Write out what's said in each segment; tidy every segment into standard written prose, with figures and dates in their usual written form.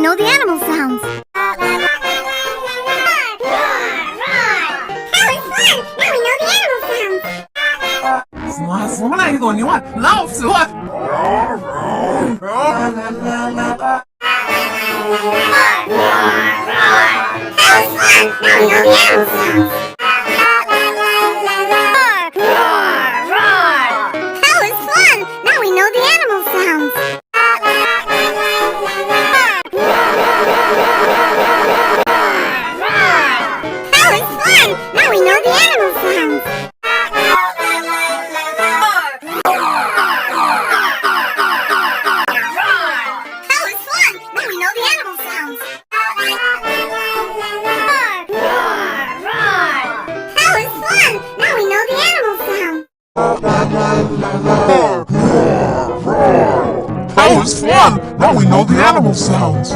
know the animal sounds. That was fun! Now we know the animal sounds. 什么来一朵牛啊，老鼠啊！ That was fun! Now we know the animal sounds. That was fun! Now we know the animal sounds. That was fun! Now we know the animal sounds. That was fun! Now we know the animal sounds. That was fun! Now we know the animal sounds. That was fun! Now we know the animal sounds. That was fun! Now we know the animal sounds.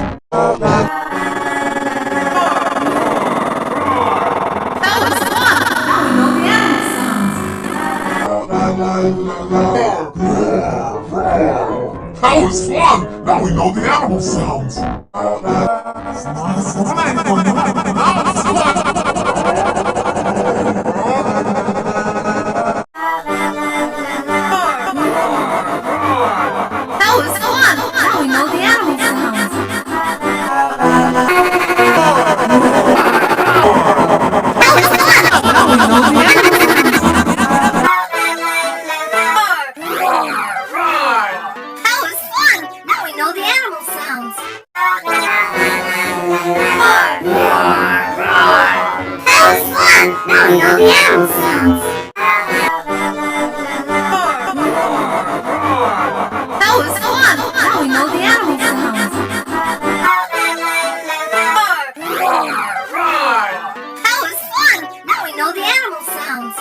That was fun! Now we know the animal sounds. That was fun! Now we know the animal sounds. That was fun! Now we know the animal sounds. That was fun! Now we know the animal sounds. That was fun! Now we know the animal sounds. That was fun! Now we know the animal sounds.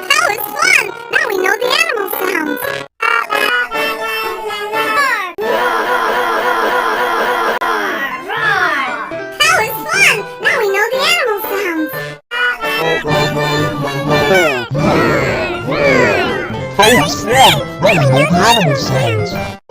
That was fun! Now we know the animal sounds. That was fun! Now we know the animal sounds. That was fun! Now we know the animal sounds.